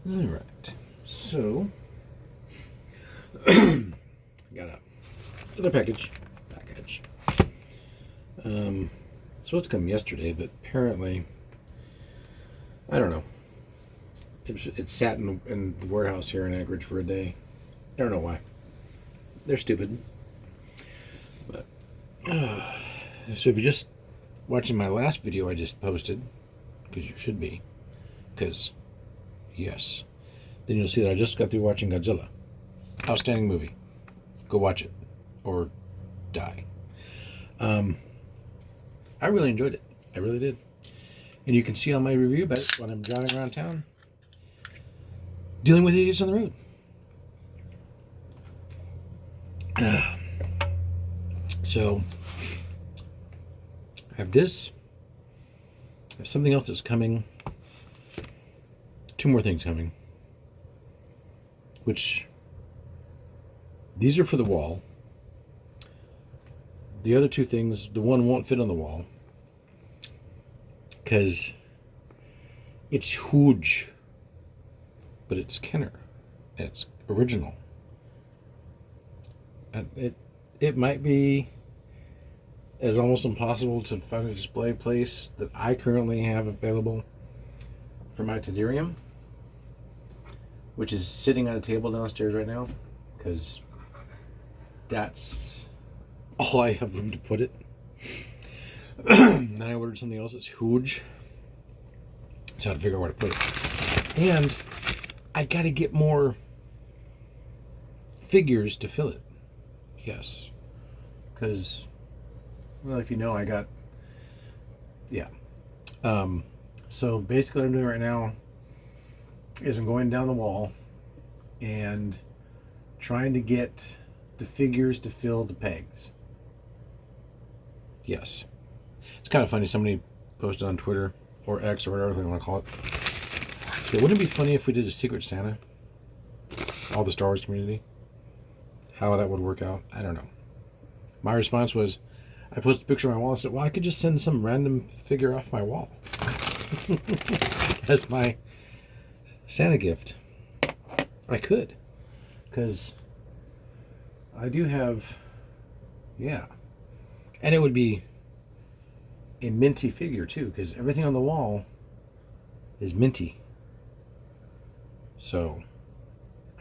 All right. So, got another package. Supposed to come yesterday, but apparently, I don't know. It sat in the warehouse here in Anchorage for a day. I don't know why. They're stupid. But so if you're just watching my last video I just posted, because you should be, because yes, then you'll see that I just got through watching Godzilla. Outstanding movie. Go watch it, or die. I really enjoyed it. I really did. And you can see on my review about it when I'm driving around town, dealing with idiots on the road. So, I have this. I have something else that's coming. 2 more things coming. Which, these are for the wall. The other 2 things, the one won't fit on the wall. Because it's huge. But it's Kenner. It's original. And it might be as almost impossible to find a display place that I currently have available for my Tedarium, which is sitting on a table downstairs right now, because that's all I have room to put it. Then I ordered something else that's huge, so I had to figure out where to put it. And I gotta get more figures to fill it. Yes. Because, well, if you know, I got, yeah. So basically what I'm doing right now is I'm going down the wall and trying to get the figures to fill the pegs. Yes. It's kind of funny. Somebody posted on Twitter or X or whatever they want to call it. So wouldn't it be funny if we did a Secret Santa? All the Star Wars community? How that would work out, I don't know. My response was, I posted a picture on my wall and said, well, I could just send some random figure off my wall. As my Santa gift. I could. Because I do have, yeah. And it would be a minty figure too, because everything on the wall is minty. So,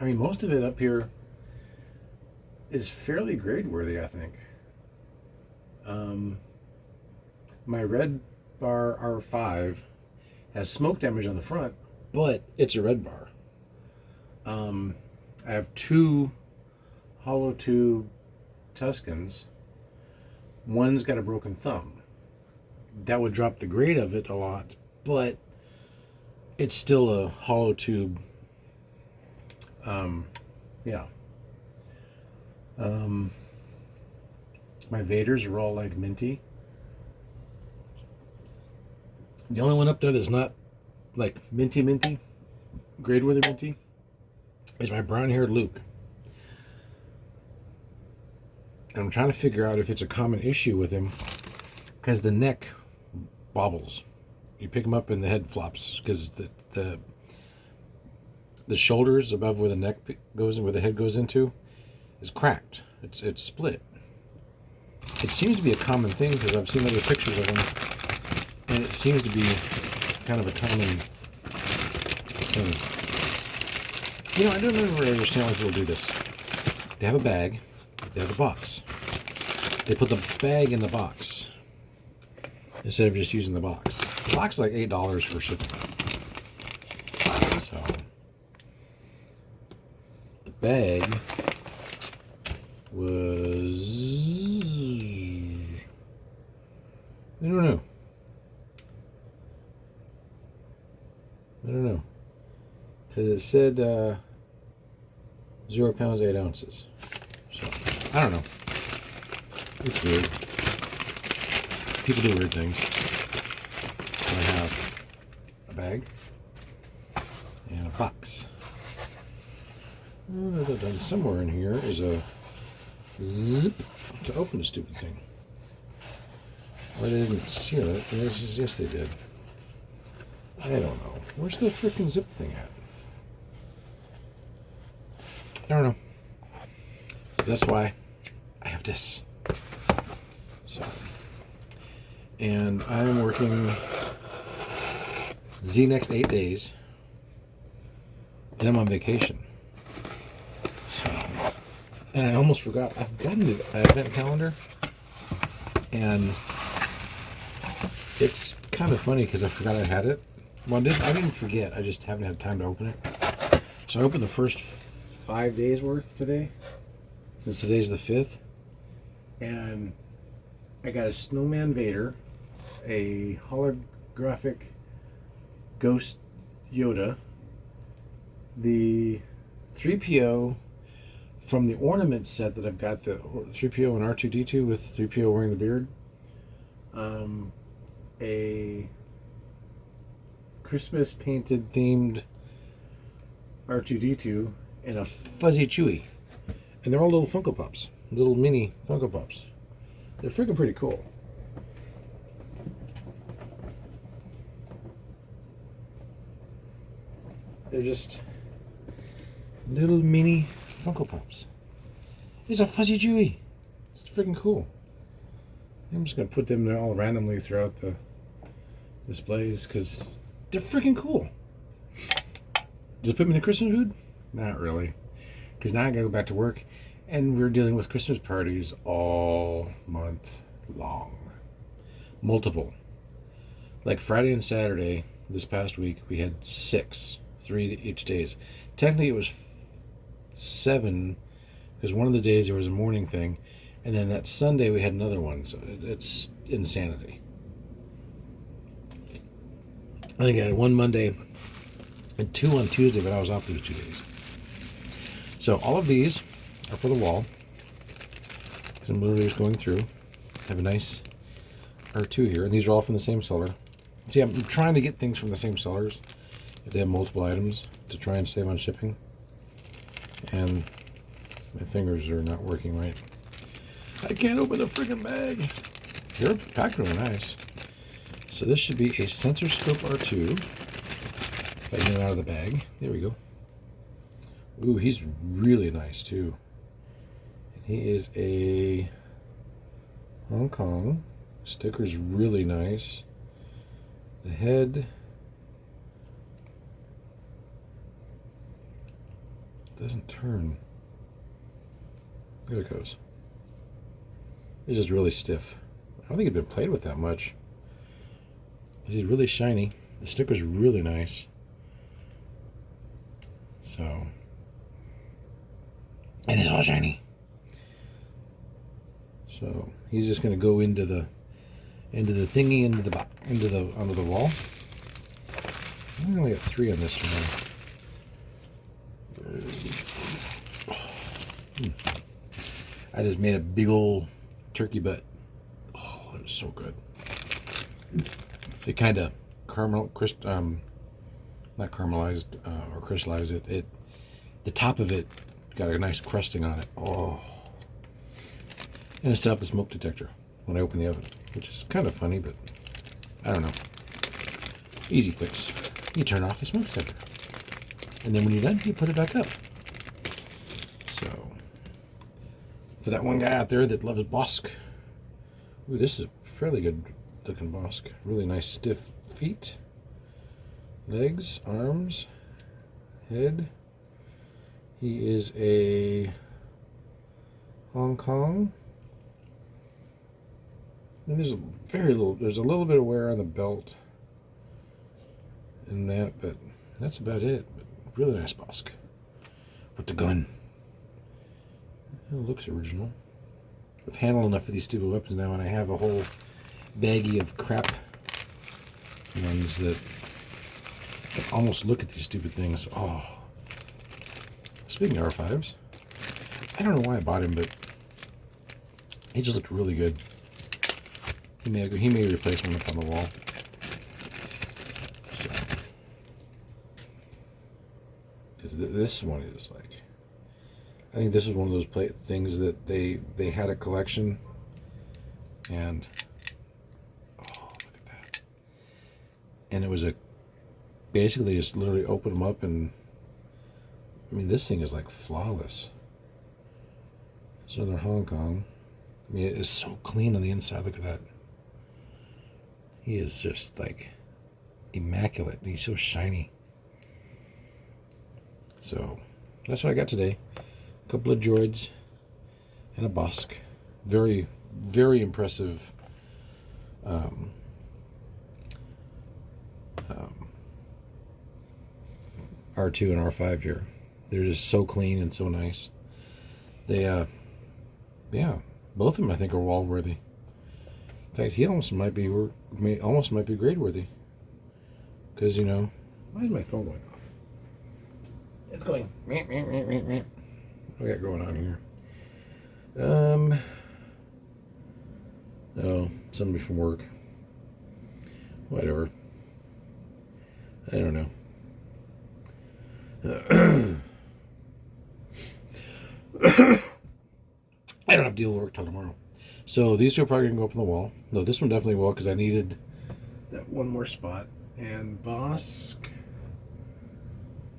I mean, most of it up here is fairly grade worthy, I think. My red bar R5 has smoke damage on the front, but it's a red bar. I have 2 hollow tube Tuscans. One's got a broken thumb. That would drop the grade of it a lot, but it's still a hollow tube. Yeah. My Vaders are all like minty. The only one up there that's not like minty, grade worthy minty, is my brown haired Luke. And I'm trying to figure out if it's a common issue with him, because the neck wobbles. You pick him up and the head flops, because the shoulders above where the neck goes and where the head goes into is cracked. It's split. It seems to be a common thing because I've seen other pictures of them, and it seems to be kind of a common thing. You know, I don't really understand why people do this. They have a bag, they have a box. They put the bag in the box instead of just using the box. The box is like $8 for shipping. So the bag was, I don't know. Because it said 0 pounds, 8 ounces. So, I don't know. It's weird. People do weird things. I have a bag and a box. Somewhere in here is a zip to open the stupid thing. Well, they didn't seal it. Yes, they did. I don't know. Where's the frickin' zip thing at? I don't know. That's why I have this. So, and I'm working the next 8 days, and I'm on vacation. So, and I almost forgot. I've gotten the advent calendar, and it's kind of funny because I forgot I had it. Well, I didn't forget. I just haven't had time to open it. So I opened the first 5 days worth today, since today's the 5th, and I got a Snowman Vader, a holographic Ghost Yoda, the 3PO from the ornament set that I've got, the 3PO and R2-D2 with 3PO wearing the beard, a Christmas painted themed R2-D2, and a fuzzy Chewie. And they're all little Funko Pops, little mini Funko Pops. They're freaking pretty cool. They're just little mini Funko Pops. There's a fuzzy Chewie. It's freaking cool. I'm just going to put them there all randomly throughout the displays because they're freaking cool. Does it put me in a Christmas mood? Not really. Because now I gotta go back to work, and we're dealing with Christmas parties all month long. Multiple. Like Friday and Saturday this past week, we had 6, 3 each days. Technically, it was 7, because one of the days there was a morning thing, and then that Sunday we had another one. So it's insanity. I think I had 1 Monday and 2 on Tuesday, but I was off those 2 days. So all of these are for the wall. I'm literally just going through. I have a nice R2 here, and these are all from the same seller. See, I'm trying to get things from the same sellers if they have multiple items to try and save on shipping. And my fingers are not working right. I can't open the freaking bag. They're packed really nice. So this should be a sensor scope R2. If I get it out of the bag. There we go. Ooh, he's really nice too. And he is a Hong Kong. Sticker's really nice. The head doesn't turn. There it goes. It's just really stiff. I don't think it's been played with that much. He's really shiny. The sticker's really nice. So, and it's all shiny. So he's just going to go into the thingy, onto the wall. I only got 3 on this one. I just made a big old turkey butt. Oh, it was so good. They kind of not caramelized or crystallized it. The top of it got a nice crusting on it. Oh. And I set off the smoke detector when I open the oven, which is kind of funny, but I don't know. Easy fix. You turn off the smoke detector. And then when you're done, you put it back up. So, for that one guy out there that loves Bosk, ooh, this is a fairly good looking Bosk. Really nice stiff feet, legs, arms, head. He is a Hong Kong. And there's a little bit of wear on the belt and that, but that's about it. But really nice Bosk with the gun. It looks original. I've handled enough of these stupid weapons now, and I have a whole baggie of crap ones that I almost look at these stupid things. Oh. Speaking of R5s, I don't know why I bought him, but he just looked really good. He may replace one up on the wall. Because this one is like, I think this is one of those things that they had a collection, and oh, look at that! And it was basically just literally open them up and I mean, this thing is like flawless. It's another Hong Kong. I mean, it is so clean on the inside. Look at that. He is just like immaculate. He's so shiny. So that's what I got today. A couple of droids and a Bosk. Very, very impressive um, R2 and R5 here. They're just so clean and so nice. They, yeah, both of them I think are wall worthy. In fact, he almost might be grade worthy. Because why is my phone going off? It's going. What do we got going on here? Oh, somebody from work. Whatever. I don't know. I don't have to deal with work till tomorrow. So these two are probably going to go up on the wall. No, this one definitely will because I needed that one more spot. And Bosk.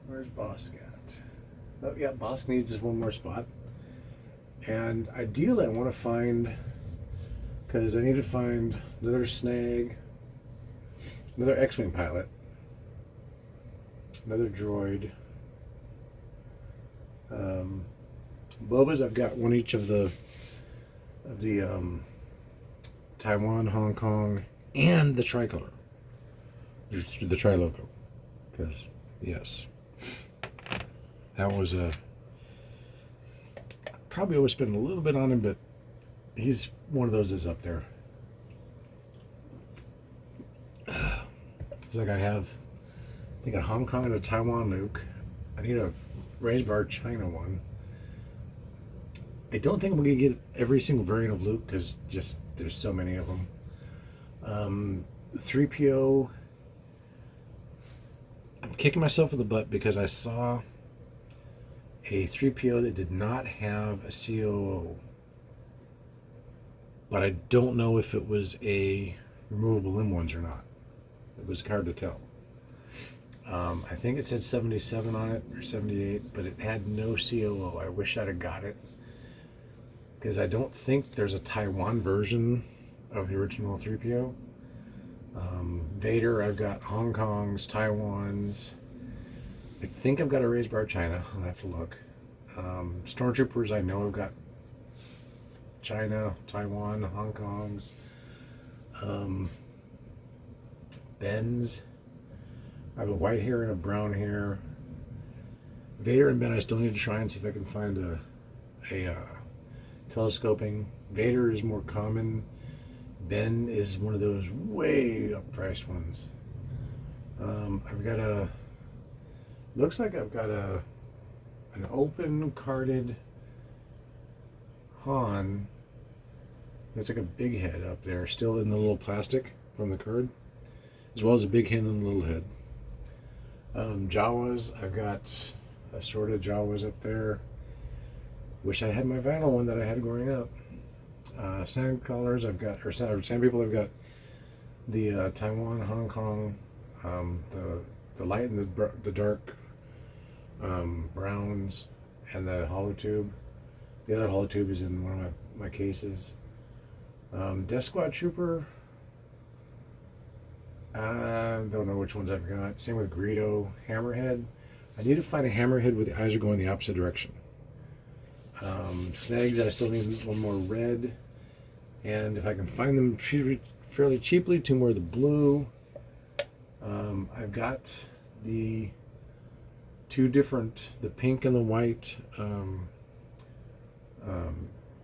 Where's Bosk at? Oh, yeah, Bosk needs this one more spot. And ideally I want to find, because I need to find another snag, another X-Wing pilot, another droid. Bobas, I've got one each of the Taiwan, Hong Kong, and the tricolor, the tri logo. Because yes, that was probably always spend a little bit on him, but he's one of those that's up there. It's like I think a Hong Kong and a Taiwan Luke. I need a raised bar China one. I don't think I'm going to get every single variant of Luke because just there's so many of them. 3PO. I'm kicking myself in the butt because I saw a 3PO that did not have a COO. But I don't know if it was a removable limb ones or not. It was hard to tell. I think it said 77 on it or 78, but it had no COO. I wish I'd have got it because I don't think there's a Taiwan version of the original 3PO. Vader, I've got Hong Kong's, Taiwan's. I think I've got a raised bar China. I'll have to look. Stormtroopers, I know I've got China, Taiwan, Hong Kong's. Ben's. I have a white hair and a brown hair. Vader and Ben, I still need to try and see if I can find a telescoping. Vader is more common. Ben is one of those way up priced ones. I've got looks like I've got an open carded Han. Looks like a big head up there, still in the little plastic from the card, as well as a big head and a little head. Jawas, I've got assorted Jawas up there. Wish I had my vinyl one that I had growing up. Sand colors, I've got, or sand people, I've got the Taiwan, Hong Kong, the light and the dark browns, and the hollow tube. The other hollow tube is in one of my cases. Death Squad Trooper. I don't know which ones I've got. Same with Greedo. Hammerhead. I need to find a Hammerhead where the eyes are going the opposite direction. Snags, I still need one more red. And if I can find them fairly cheaply, two more of the blue. I've got the two different, the pink and the white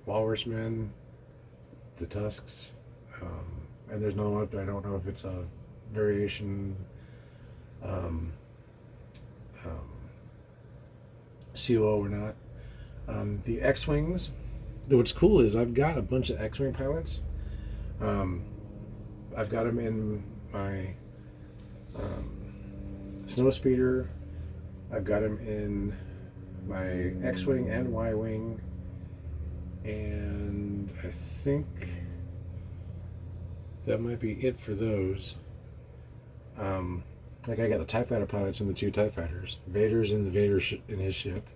Walrusmen, the tusks. And there's another one up there. I don't know if it's a variation COO or not. The X-Wings, what's cool is I've got a bunch of X-Wing pilots. I've got them in my Snowspeeder. I've got them in my X-Wing and Y-Wing. And I think that might be it for those. Like I got the TIE Fighter pilots and the two TIE Fighters. Vader's in the in his ship.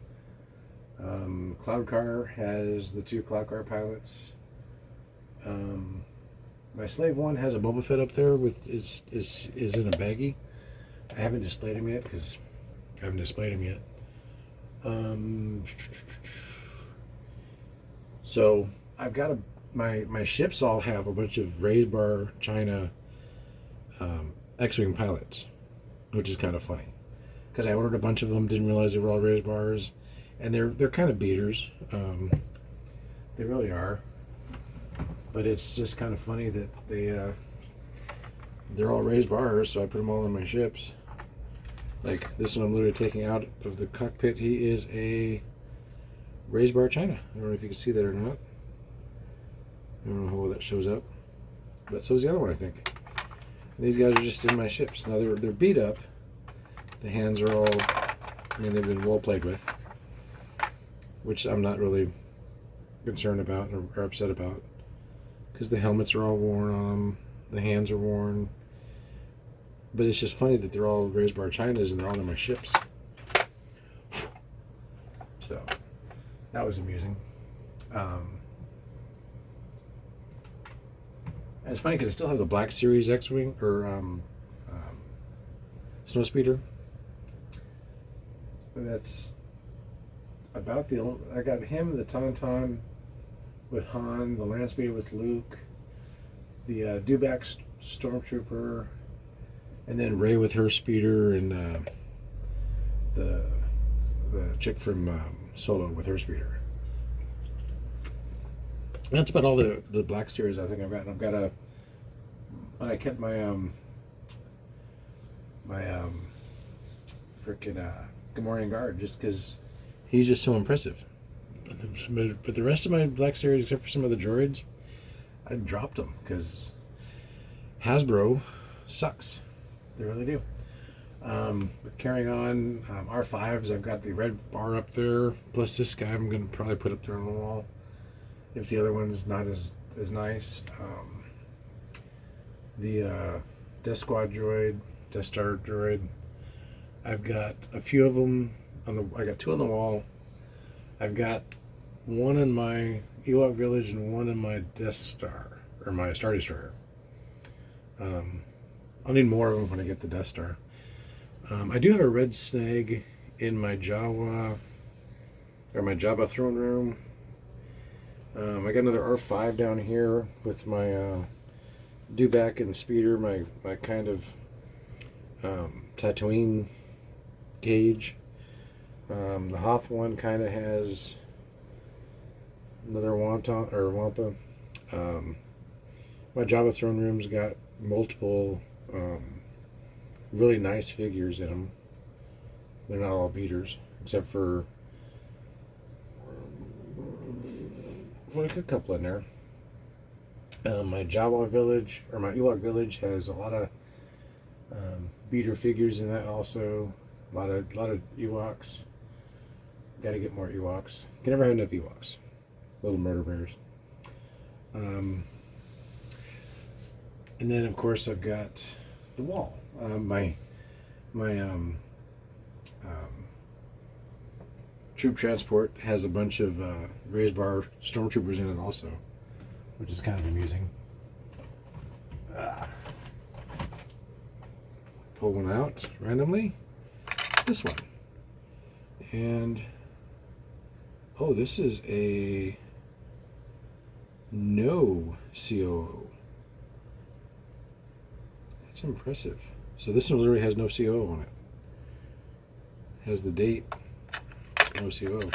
Cloud Car has the two Cloud Car pilots. My Slave One has a Boba Fett up there with is in a baggie. I haven't displayed him yet because I haven't displayed him yet. So I've got my ships all have a bunch of raised bar China X-wing pilots, which is kind of funny because I ordered a bunch of them, didn't realize they were all raised bars, and they're kind of beaters. They really are, but it's just kind of funny that they're all raised bars, so I put them all on my ships. Like this one I'm literally taking out of the cockpit. He is a raised bar China. I don't know if you can see that or not. I don't know how well that shows up. But so is the other one, I think. And these guys are just in my ships. Now they're beat up. The hands are all, I mean, they've been well played with. Which I'm not really concerned about or upset about. Because the helmets are all worn on them. The hands are worn. But it's just funny that they're all raised bar Chinas and they're all in my ships. So, that was amusing. And it's funny because I still have the Black Series X-Wing, or Snowspeeder. That's about the only, I got him, the Tauntaun with Han, the Landspeeder with Luke, the Dewback Stormtrooper, and then Rey with her speeder, and the chick from Solo with her speeder. And that's about all the Black Series I think I've got. I've got I kept my freaking Gamorrean guard just because he's just so impressive. But the rest of my Black Series, except for some of the droids, I dropped them because Hasbro sucks. They really do. But carrying on, R5s, I've got the red bar up there, plus this guy I'm going to probably put up there on the wall if the other one's not as nice. The Death Squad droid, Death Star droid, I've got a few of them I got two on the wall. I've got one in my Ewok Village and one in my Death Star, or my Star Destroyer. I'll need more of them when I get the Death Star. I do have a red snag in my Jawa throne room. I got another R5 down here with my Dewback and speeder, my kind of Tatooine cage. The Hoth one kind of has another Wampa. My Java throne room's got multiple really nice figures in them. They're not all beaters, except for like a couple in there. My Jawa village, or my Ewok village, has a lot of beater figures in that also. A lot of Ewoks. Got to get more Ewoks. Can never have enough Ewoks. Little murder bears. And then of course I've got the wall. My troop transport has a bunch of raised bar stormtroopers in it also, which is kind of amusing. Pull one out randomly. This one. And oh, this is a no COO. That's impressive. So this one literally has no COO on it. Has the date, no COO.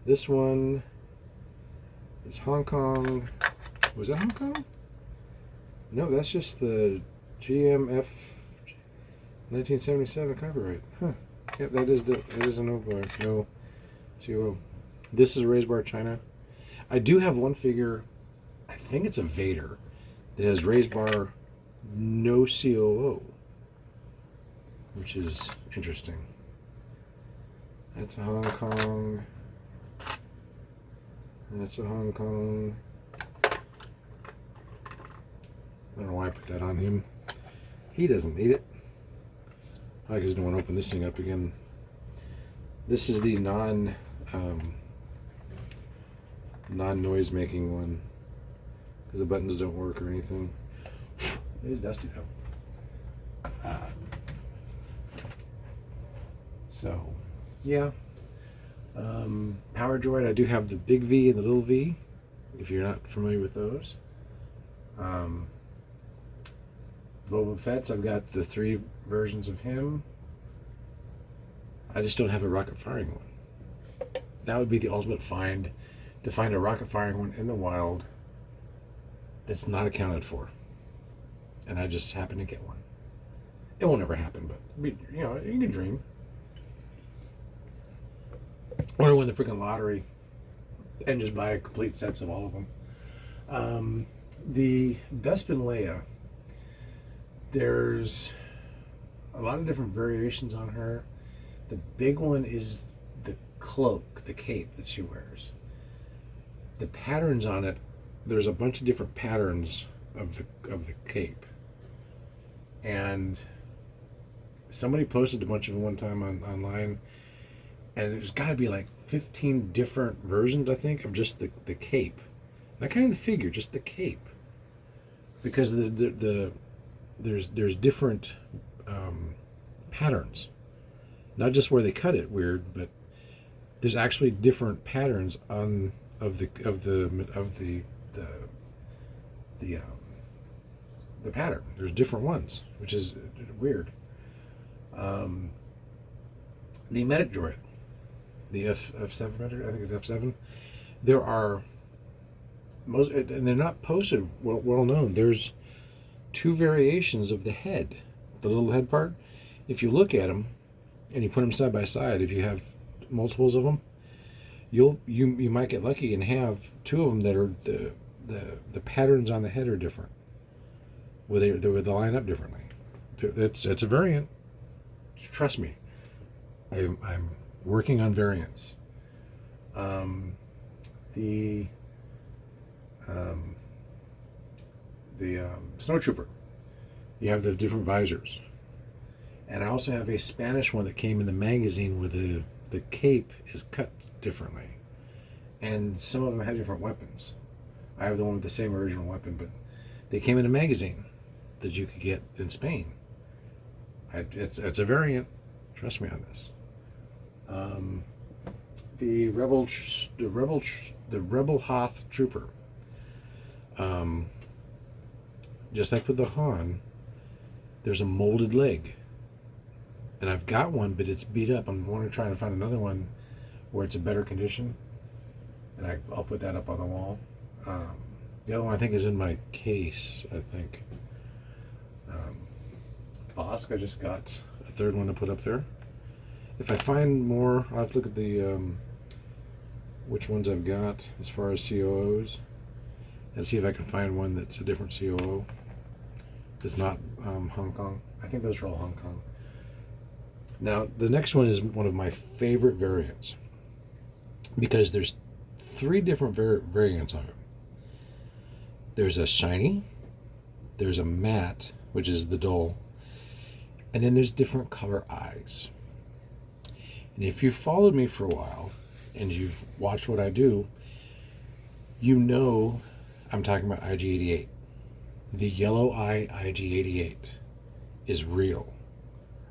This one is Hong Kong. Was that Hong Kong? No, that's just the GMF 1977 copyright. Huh. Yep, that is a no COO. This is a raised bar China. I do have one figure, I think it's a Vader, that has raised bar no COO, which is interesting. That's a Hong Kong. That's a Hong Kong. I don't know why I put that on him. He doesn't need it. I just don't want to open this thing up again. This is the non-noise making one, because the buttons don't work or anything. It is dusty though. So, yeah. Power Droid, I do have the big V and the little V, if you're not familiar with those. Boba Fett's, I've got the 3 versions of him. I just don't have a rocket firing one. That would be the ultimate find, to find a rocket firing one in the wild that's not accounted for. And I just happen to get one. It won't ever happen, but you know, you can dream. Or win the freaking lottery and just buy complete sets of all of them. The Bespin Leia, there's a lot of different variations on her. The big one is the cloak, the cape that she wears. The patterns on it, there's a bunch of different patterns of the cape. And somebody posted a bunch of them one time online, and there's got to be like 15 different versions, I think, of just the cape. Not kind of the figure, just the cape. Because there's different patterns. Not just where they cut it weird, but there's actually different patterns of the pattern. There's different ones, which is weird. The medic droid, the F7 medic, I think it's F7. There are most, and they're not posted well known. There's 2 variations of the head, the little head part. If you look at them and you put them side by side, if you have multiples of them, you might get lucky and have 2 of them that are the patterns on the head are different. Where they line up differently. It's a variant. Trust me, I'm working on variants. The snowtrooper, you have the different visors, and I also have a Spanish one that came in the magazine where the cape is cut differently, and some of them have different weapons. I have the one with the same original weapon, but they came in a magazine that you could get in Spain. It's a variant. Trust me on this. The Rebel Hoth Trooper. Just like with the Han, there's a molded leg, and I've got one, but it's beat up. I'm going to try to find another one where it's in better condition, and I'll put that up on the wall. The other one I think is in my case. I think. Bosk, I just got a 3rd one to put up there. If I find more, I'll have to look at the which ones I've got as far as COOs, and see if I can find one that's a different COO. That's not Hong Kong. I think those are all Hong Kong. Now, the next one is one of my favorite variants, because there's 3 different variants of it. There's a shiny, there's a matte, which is the dull, and then there's different color eyes. And if you've followed me for a while and you've watched what I do, you know I'm talking about IG-88. The yellow eye IG-88 is real.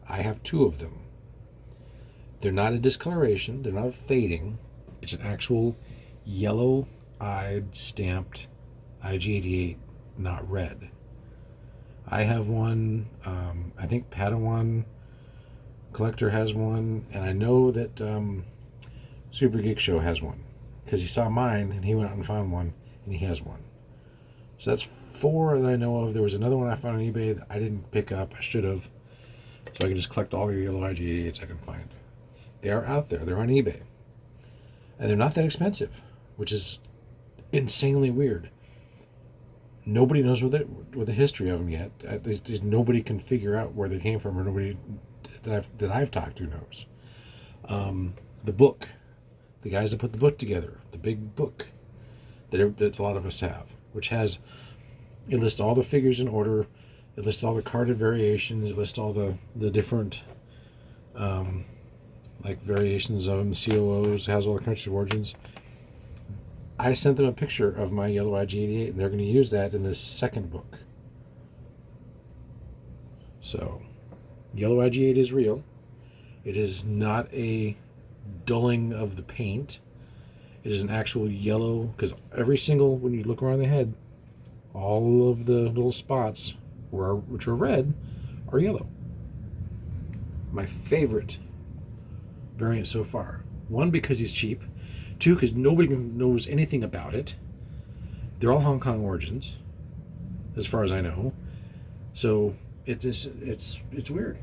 I have 2 of them. They're not a discoloration, they're not a fading. It's an actual yellow-eyed stamped IG-88, not red. I have one, I think Padawan Collector has one, and I know that Super Geek Show has one, because he saw mine and he went out and found one, and he has one. So that's 4 that I know of. There was another one I found on eBay that I didn't pick up. I should have. So I can just collect all the yellow IG-88s I can find. They are out there. They're on eBay. And they're not that expensive, which is insanely weird. Nobody knows what the history of them yet. Nobody can figure out where they came from, or nobody that I've talked to knows. The book, the guys that put the book together, the big book that a lot of us have, which it lists all the figures in order, it lists all the carded variations, it lists all the different like variations of them, COOs, has all the countries of origins. I sent them a picture of my yellow IG88, and they're going to use that in this second book. So, yellow IG8 is real. It is not a dulling of the paint. It is an actual yellow, because every single, when you look around the head, all of the little spots, which are red, are yellow. My favorite variant so far. One, because he's cheap. Two, because nobody knows anything about it. They're all Hong Kong origins, as far as I know. So it's weird.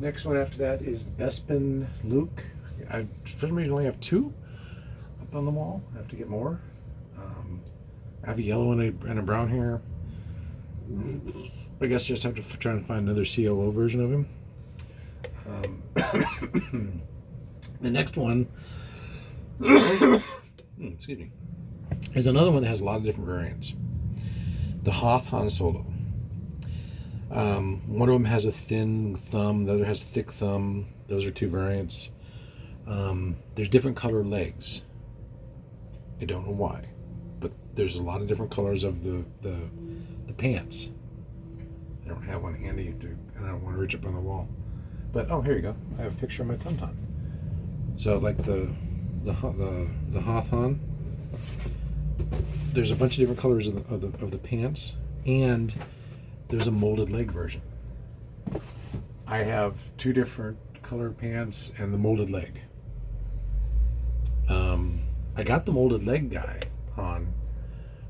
Next one after that is Bespin Luke. I for some reason only have two up on the wall. I have to get more. I have a yellow and a brown here. I guess just have to try and find another COO version of him. The next one, excuse me, is another one that has a lot of different variants. The Hoth Han Solo. One of them has a thin thumb, the other has a thick thumb. Those are two variants. There's different color legs. I don't know why, but there's a lot of different colors of the pants. I don't have one handy, and I don't want to reach up on the wall. But oh, here you go. I have a picture of my tauntaun. So like the Hoth Han. There's a bunch of different colors of the pants, and there's a molded leg version. I have two different color pants and the molded leg. I got the molded leg guy, Han,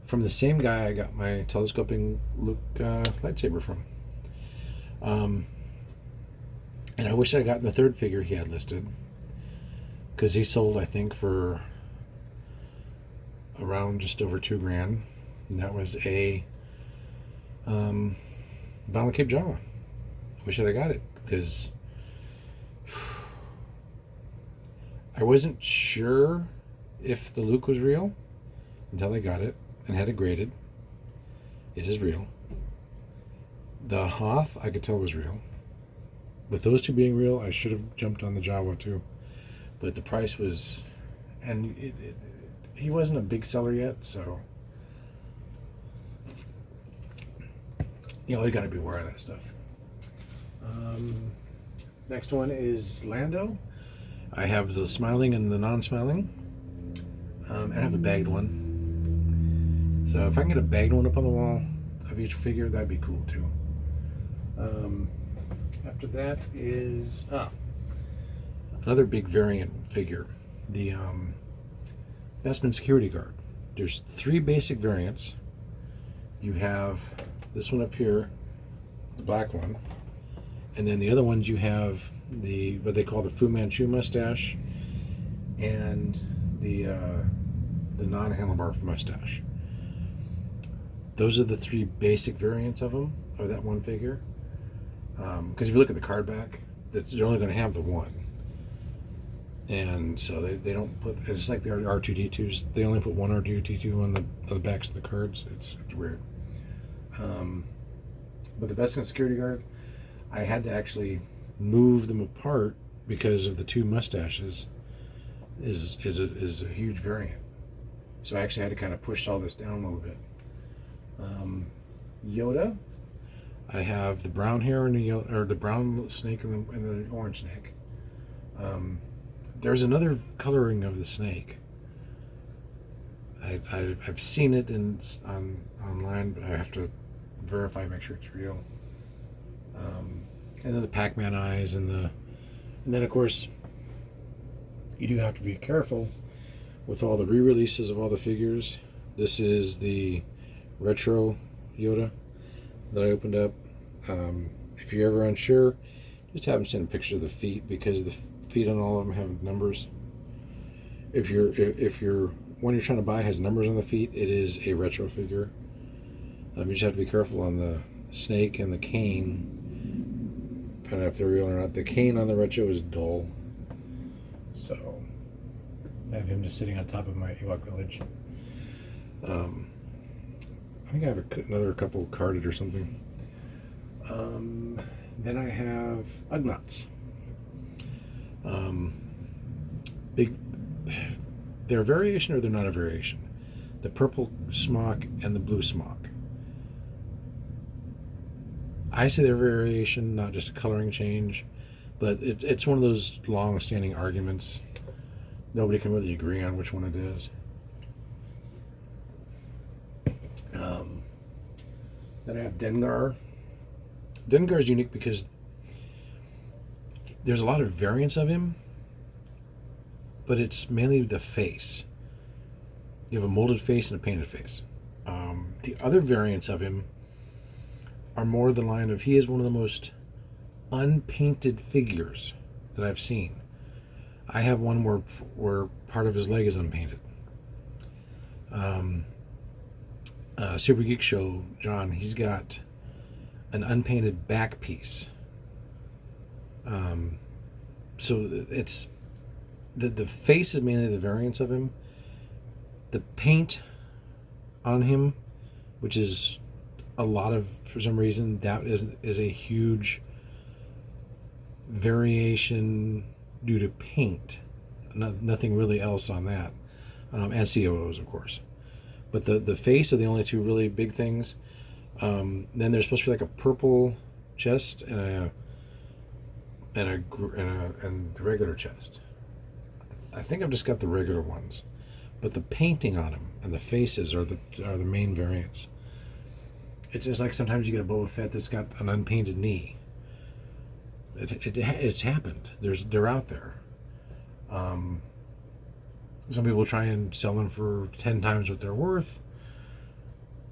from the same guy I got my telescoping Luke lightsaber from. And I wish I got the third figure he had listed, because he sold, I think, for around just over $2,000, and that was a Battle of Cape Java. I wish I got it, because I wasn't sure if the Luke was real until I got it and had it graded. It is real. The Hoth, I could tell was real. With those two being real, I should have jumped on the Jawa too. But the price was, and he wasn't a big seller yet, so you got to be aware of that stuff. Next one is Lando. I have the smiling and the non-smiling. I have a bagged one. So if I can get a bagged one up on the wall of each figure, that'd be cool too. After that is another big variant figure, the Bespin Security Guard. There's three basic variants. You have this one up here, the black one, and then the other ones you have the what they call the Fu Manchu mustache and the non-handlebar mustache. Those are the three basic variants of them, of that one figure. Because if you look at the card back, they're only going to have the one. And so they don't put, it's like the R2D2s, they only put one R2D2 on the backs of the cards. It's weird. But the Bespin Security Guard, I had to actually move them apart because of the two mustaches is a huge variant. So I actually had to kind of push all this down a little bit. Yoda, I have the brown hair and the brown snake and the orange snake. There's another coloring of the snake. I've seen it online, but I have to verify, make sure it's real. And then the Pac-Man eyes and then of course you do have to be careful with all the re-releases of all the figures. This is the retro Yoda that I opened up. If you're ever unsure, just have them send a picture of the feet, because the feet on all of them have numbers. If your one you're trying to buy has numbers on the feet, it is a retro figure. You just have to be careful on the snake and the cane. Find out if they're real or not. The cane on the retro is dull, so I have him just sitting on top of my Ewok village. I think I have another couple carded or something. Then I have Ugnuts. Big. They're a variation or they're not a variation. The purple smock and the blue smock. I say they're a variation, not just a coloring change, but it's one of those long-standing arguments. Nobody can really agree on which one it is. Then I have Dengar. Dengar is unique because there's a lot of variants of him, but it's mainly the face. You have a molded face and a painted face. The other variants of him are more the line of he is one of the most unpainted figures that I've seen. I have one where part of his leg is unpainted. Super Geek Show, John, he's got an unpainted back piece. So it's the face is mainly the variance of him. The paint on him, which is a lot of, for some reason, that is a huge variation due to paint. Nothing really else on that. And COOs, of course. But the face are the only two really big things. Then there's supposed to be like a purple chest and the regular chest. I think I've just got the regular ones, but the painting on him and the faces are the main variants. It's just like sometimes you get a Boba Fett that's got an unpainted knee. It's happened. They're out there. Some people try and sell them for 10 times what they're worth.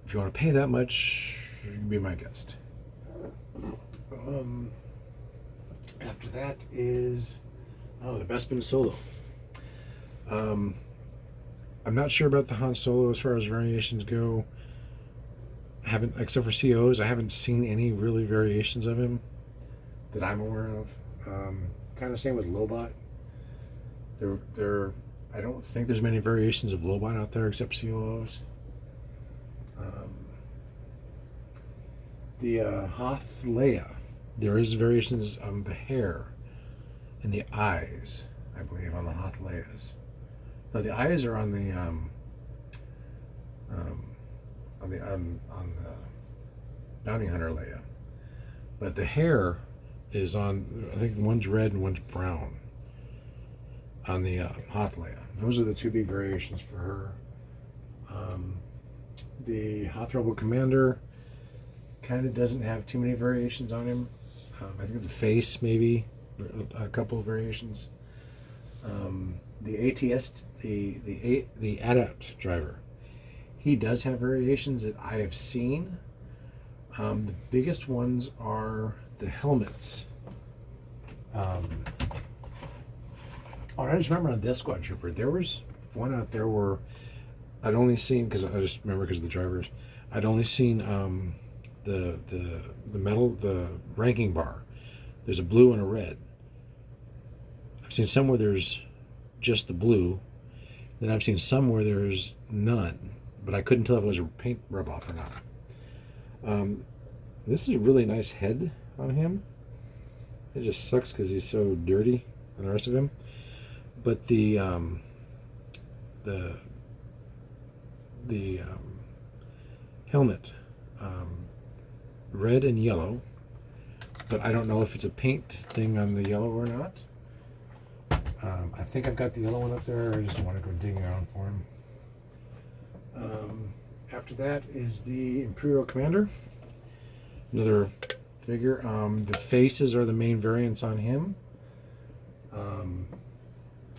If you want to pay that much, you can be my guest. After that is the Bespin Solo. I'm not sure about the Han Solo as far as variations go. I haven't, except for COs, I haven't seen any really variations of him that I'm aware of. Kind of same with Lobot. I don't think there's many variations of Lobot out there except COOs. The Hoth Leia, there is variations on the hair and the eyes, I believe, on the Hoth Leias. No, the eyes are on the Bounty Hunter Leia, but the hair is on. I think one's red and one's brown on the Hoth Leia. Those are the two big variations for her. The Hoth Rebel Commander kind of doesn't have too many variations on him. I think the face maybe a couple of variations. The ATS, the Adept driver, he does have variations that I have seen. The biggest ones are the helmets. I just remember on Death Squad Trooper, there was one out there where I'd only seen, because I just remember because of the drivers, I'd only seen the metal, the ranking bar. There's a blue and a red. I've seen some where there's just the blue. Then I've seen some where there's none, but I couldn't tell if it was a paint rub-off or not. This is a really nice head on him. It just sucks because he's so dirty and the rest of him. But the helmet, red and yellow, but I don't know if it's a paint thing on the yellow or not. I think I've got the yellow one up there. I just want to go digging around for him. After that is the Imperial Commander, another figure. The faces are the main variants on him.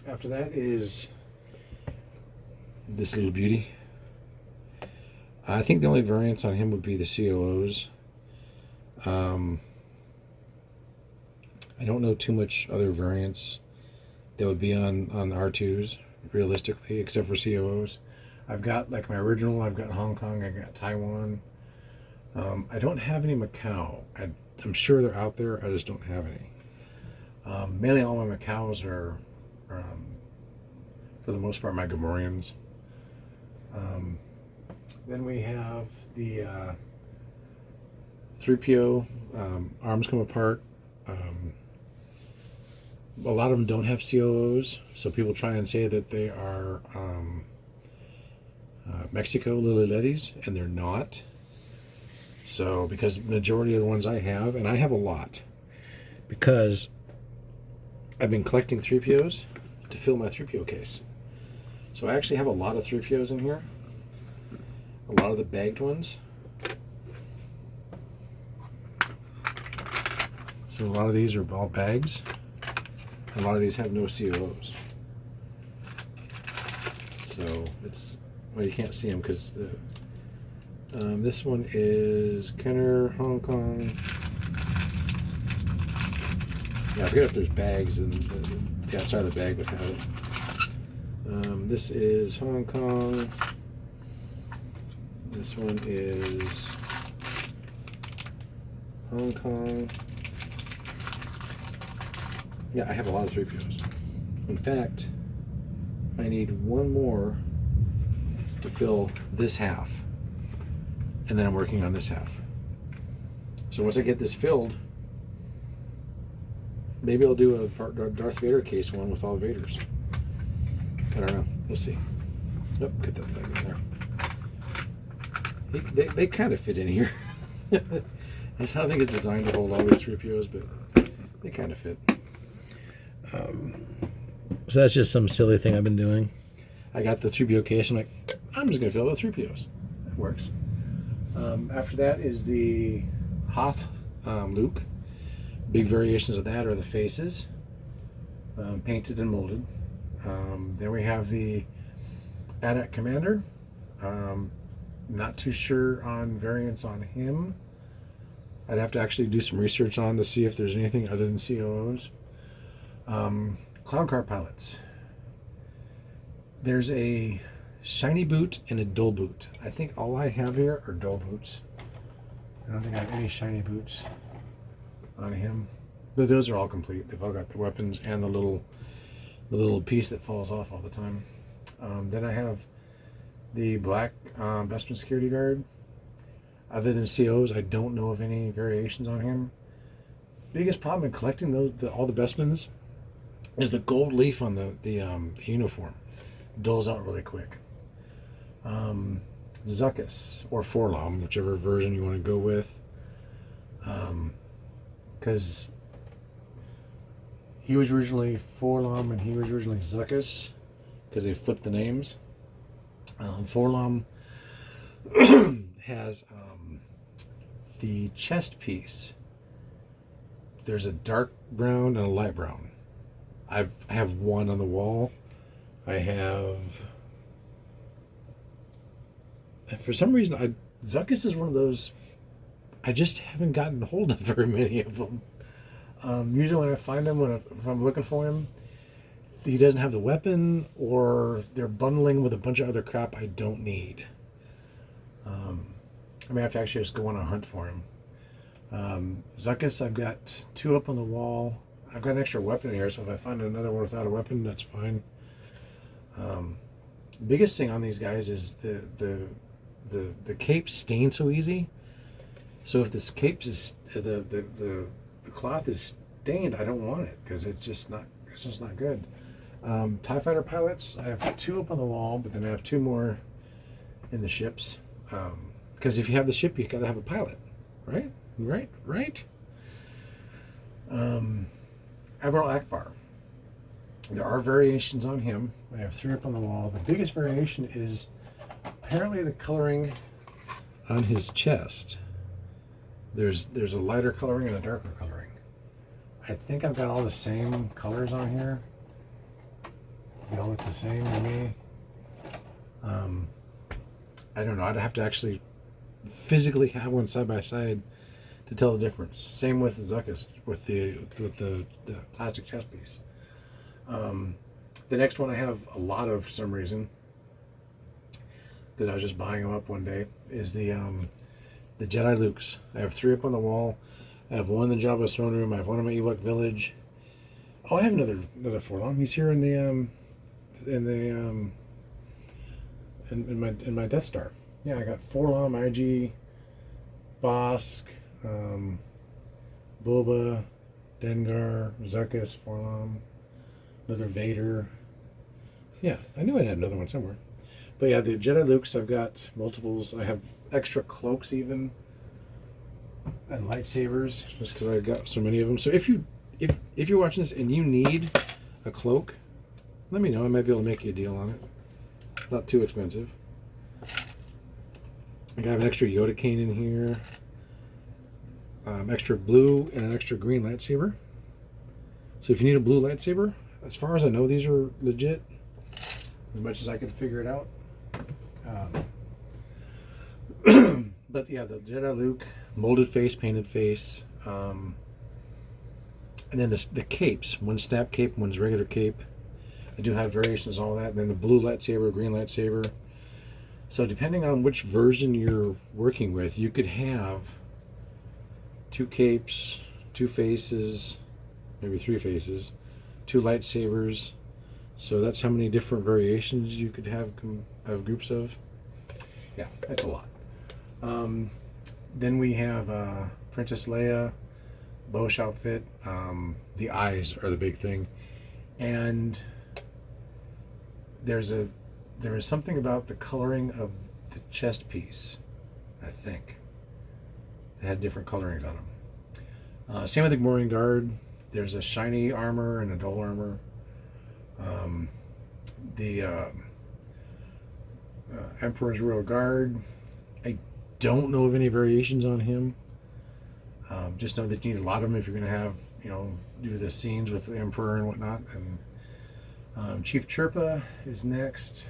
After that is this little beauty. I think the only variants on him would be the COOs. I don't know too much other variants that would be on R2s, realistically, except for COOs. I've got, like my original, I've got Hong Kong, I've got Taiwan. I don't have any Macau. I'm sure they're out there, I just don't have any. Mainly all my Macaus are, for the most part, my Gamorreans. Then we have the 3PO, arms come apart. A lot of them don't have COOs, so people try and say that they are Mexico Lily Letties, and they're not. So, because the majority of the ones I have, and I have a lot, because I've been collecting 3POs to fill my 3PO case. So I actually have a lot of 3POs in here. A lot of the bagged ones. So a lot of these are all bags. And a lot of these have no COOs. So it's, well, you can't see them because the this one is Kenner, Hong Kong. Yeah, I forget if there's bags and the outside of the bag would have it. This is Hong Kong. This one is Hong Kong. Yeah, I have a lot of 3POs. In fact, I need one more to fill this half. And then I'm working on this half. So once I get this filled, maybe I'll do a Darth Vader case one with all Vaders. I don't know. We'll see. Yep, get that thing in there. They kind of fit in here. That's how I think it's designed to hold all these 3POs, but they kind of fit. So that's just some silly thing I've been doing. I got the 3PO case. I'm like, I'm just going to fill it with 3POs. That works. After that is the Hoth Luke. Big variations of that are the faces, painted and molded. Then we have the AT-AT Commander. Not too sure on variants on him. I'd have to actually do some research on to see if there's anything other than COOs. Clown car pilots. There's a shiny boot and a dull boot. I think all I have here are dull boots. I don't think I have any shiny boots on him. But those are all complete. They've all got the weapons and the little piece that falls off all the time. Then I have the black Bespin security guard. Other than COs, I don't know of any variations on him. Biggest problem in collecting all the Bespins is the gold leaf on the uniform. Dulls out really quick. Zuckuss or Forlom, whichever version you want to go with, because he was originally Forlom and he was originally Zuckuss, because they flipped the names. Forlom has the chest piece. There's a dark brown and a light brown. I have one on the wall. I have, for some reason, Zuckuss is one of those, I just haven't gotten hold of very many of them. Usually when I find him, if I'm looking for him, he doesn't have the weapon, or they're bundling with a bunch of other crap I don't need. I may have to actually just go on a hunt for him. Zuckuss, I've got 2 up on the wall. I've got an extra weapon here, so if I find another one without a weapon, that's fine. Biggest thing on these guys is the capes stain so easy. So if this cape is the cloth is stained, I don't want it because it's just not good. TIE fighter pilots, I have 2 up on the wall, but then I have 2 more in the ships. Because if you have the ship, you got to have a pilot, right? Right. Admiral Akbar. There are variations on him. I have 3 up on the wall. The biggest variation is apparently the coloring on his chest. There's a lighter coloring and a darker coloring. I think I've got all the same colors on here. They all look the same to me. I don't know. I'd have to actually physically have one side by side to tell the difference. Same with the Zuckuss, with the plastic chest piece. The next one I have a lot of for some reason, because I was just buying them up one day, is the Jedi Lukes. I have 3 up on the wall. I have 1 in the Jabba's throne room. I have 1 in my Ewok village. Oh, I have another Forlom. He's here in my Death Star. Yeah, I got Forlom, IG, Bosk, Boba, Dengar, Zuckuss, Forlom, another Vader. Yeah, I knew I had another one somewhere. But yeah, the Jedi Lukes, I've got multiples. I have extra cloaks even, and lightsabers, just because I've got so many of them. So if you're watching this and you need a cloak, let me know. I might be able to make you a deal on it. Not too expensive. I got an extra Yoda cane in here. Extra blue and an extra green lightsaber. So if you need a blue lightsaber, as far as I know, these are legit. As much as I can figure it out. But yeah, the Jedi Luke, molded face, painted face. And then the capes. One's snap cape, one's regular cape. I do have variations of all that. And then the blue lightsaber, green lightsaber. So depending on which version you're working with, you could have 2 capes, 2 faces, maybe 3 faces, 2 lightsabers. So that's how many different variations you could have groups of. Yeah, that's a lot. Then we have Princess Leia, Bosch outfit. The eyes are the big thing, and there is something about the coloring of the chest piece. I think they had different colorings on them. Same with the Memorial Guard. There's a shiny armor and a dull armor. The Emperor's Royal Guard. I don't know of any variations on him. Just know that you need a lot of them if you're going to have, do the scenes with the Emperor and whatnot. And Chief Chirpa is next.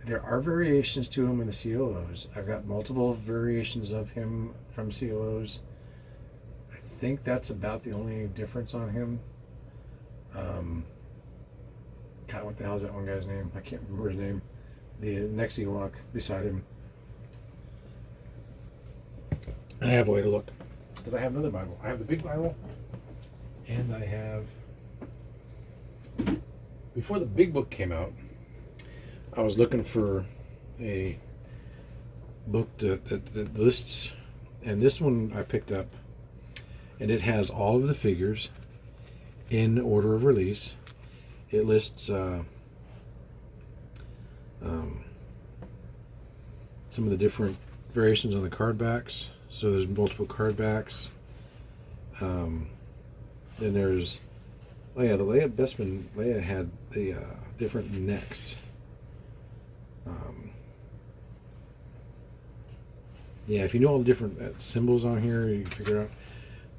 There are variations to him in the COOs. I've got multiple variations of him from COOs. I think that's about the only difference on him. God, what the hell is that one guy's name? I can't remember his name. The next Ewok beside him. I have a way to look. Because I have another Bible. I have the big Bible. And I have... Before the big book came out, I was looking for a book that lists... And this one I picked up. And it has all of the figures in order of release. It lists some of the different variations on the card backs. So there's multiple card backs. Then there's, the Leia Bestman. Leia had the different necks. If you know all the different symbols on here, you can figure out.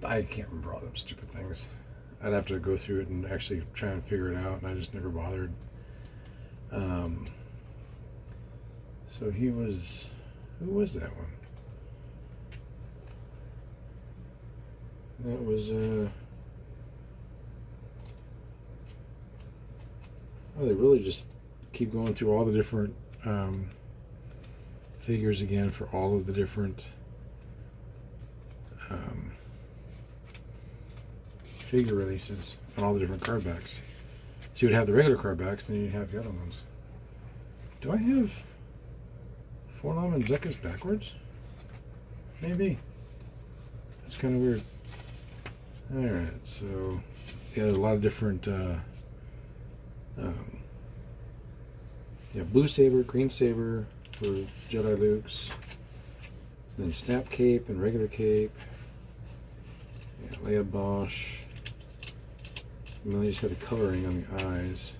I can't remember all them stupid things. I'd have to go through it and actually try and figure it out, and I just never bothered. So he was... Who was that one? That was... they really just keep going through all the different figures again for all of the different... figure releases on all the different card backs. So you'd have the regular card backs, then you'd have the other ones. Do I have Forlom and Zuckuss backwards? Maybe. That's kind of weird. Alright, so there's a lot of different blue saber, green saber for Jedi Lukes, then snap cape and regular cape. Leia Bosch. And then they just got the coloring on the eyes.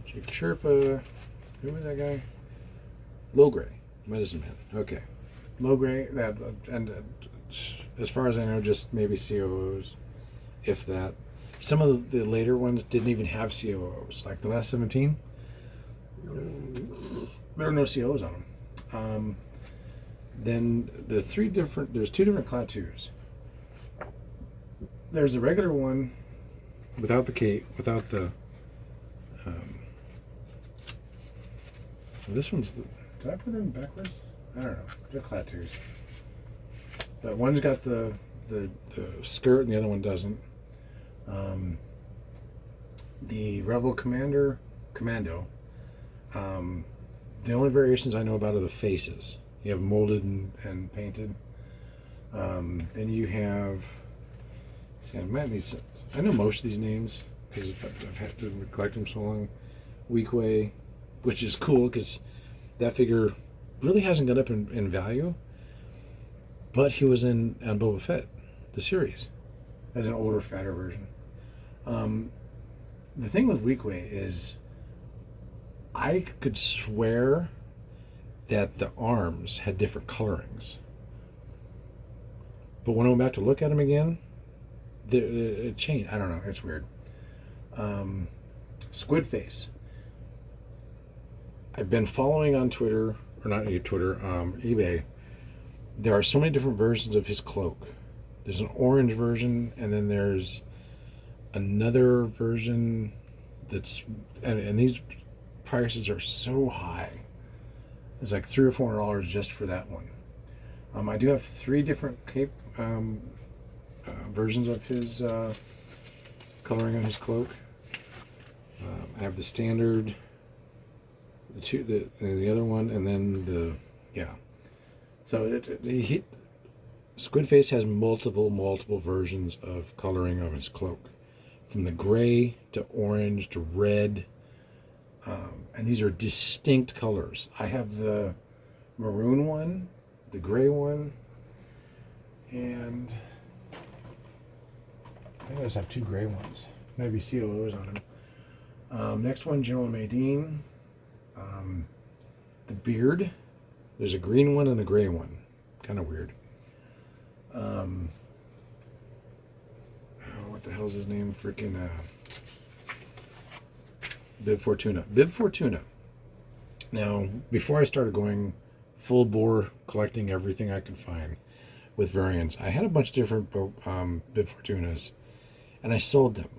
Chief Chirpa. Who was that guy? Logray. Medicine Man. Okay. Logray. That, and as far as I know, just maybe COOs, if that. Some of the later ones didn't even have COOs. Like the last 17, there are no COOs on them. Then there's 2 different Klaatuus. There's a regular one without the cape, without the. This one's the. Did I put them backwards? I don't know. They're Klaatuus. But one's got the skirt and the other one doesn't. The Rebel Commando. The only variations I know about are the faces. You have molded and painted. Then you have. See, I know most of these names because I've had to collect them so long. Weequay, which is cool because that figure really hasn't gone up in value, but he was on Boba Fett, the series, as an older, fatter version. The thing with Weequay is I could swear that the arms had different colorings. But when I went back to look at them again, it changed. I don't know. It's weird. Squid Face. I've been following on Twitter, or not Twitter, eBay. There are so many different versions of his cloak. There's an orange version, and then there's another version that's, and these prices are so high. It's like $300 or $400 just for that one. I do have 3 different cape versions of his coloring on his cloak. I have the standard, the other one, and then So Squidface has multiple versions of coloring of his cloak, from the gray to orange to red, and these are distinct colors. I have the maroon one, the gray one, and I think I just have 2 gray ones. Maybe COOs on them. Next one, General Madine. The beard. There's a green one and a gray one. Kind of weird. What the hell's his name? Freaking Bib Fortuna. Bib Fortuna. Now, before I started going full bore collecting everything I could find with variants, I had a bunch of different Bib Fortunas, and I sold them.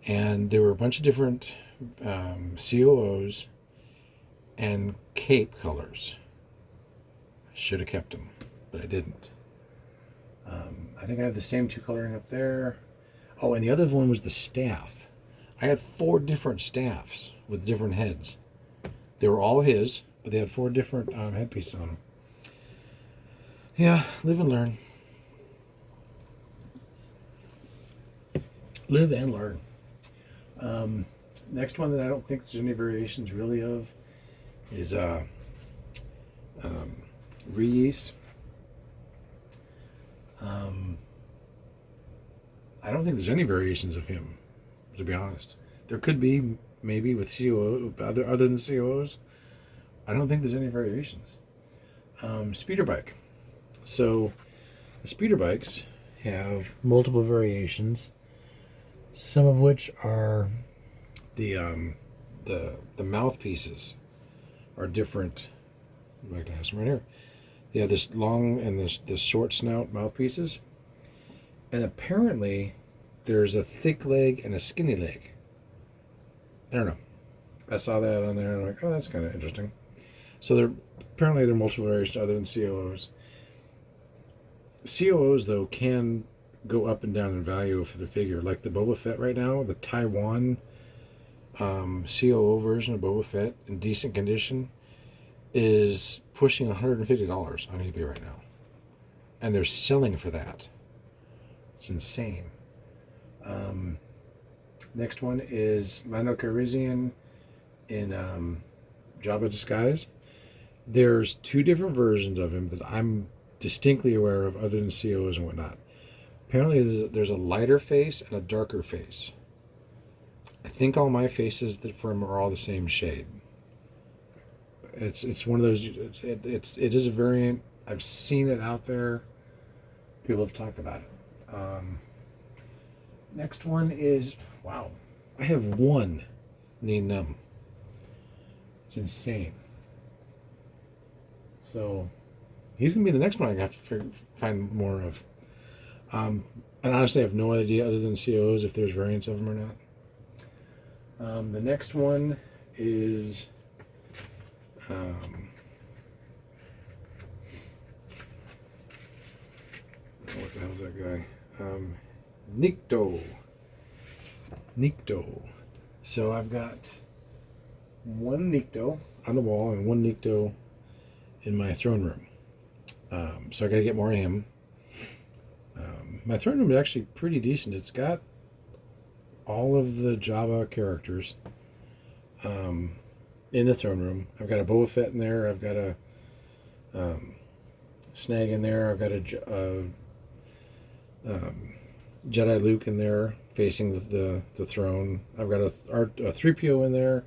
And there were a bunch of different COOs and cape colors. I should have kept them, but I didn't. I think I have the same 2 coloring up there. Oh, and the other one was the staff. I had 4 different staffs with different heads. They were all his, but they had 4 different headpieces on them. Yeah, live and learn. Live and learn. Next one that I don't think there's any variations really of is Reese. I don't think there's any variations of him, to be honest. There could be, maybe, with COO, other than COOs. I don't think there's any variations. Speeder bike. So, the speeder bikes have multiple variations, some of which are the mouthpieces are different. I'd like to have some right here. They have this long and this short snout mouthpieces, and apparently there's a thick leg and a skinny leg. I don't know. I saw that on there and I'm like, oh, that's kind of interesting. So apparently there are multiple variations other than COOs. COOs, though, can go up and down in value for the figure. Like the Boba Fett right now, the Taiwan COO version of Boba Fett in decent condition is pushing $150 on eBay right now. And they're selling for that. It's insane. Next one is Lando Calrissian in Jabba Disguise. There's 2 different versions of him that I'm distinctly aware of other than COOs and whatnot. Apparently there's a lighter face and a darker face. I think all my faces for him are all the same shade. It's one of those, it is a variant. I've seen it out there. People have talked about it. Next one is, wow, I have 1 Nien Nunb. It's insane. So he's going to be the next one I have to find more of. And honestly, I have no idea other than COOs if there's variants of them or not. The next one is what the hell's that guy? Nikto. So I've got 1 Nikto on the wall and 1 Nikto in my throne room. So I got to get more of him. My throne room is actually pretty decent. It's got all of the Java characters in the throne room. I've got a Boba Fett in there. I've got a Snag in there. I've got a Jedi Luke in there facing the throne. I've got a 3PO in there.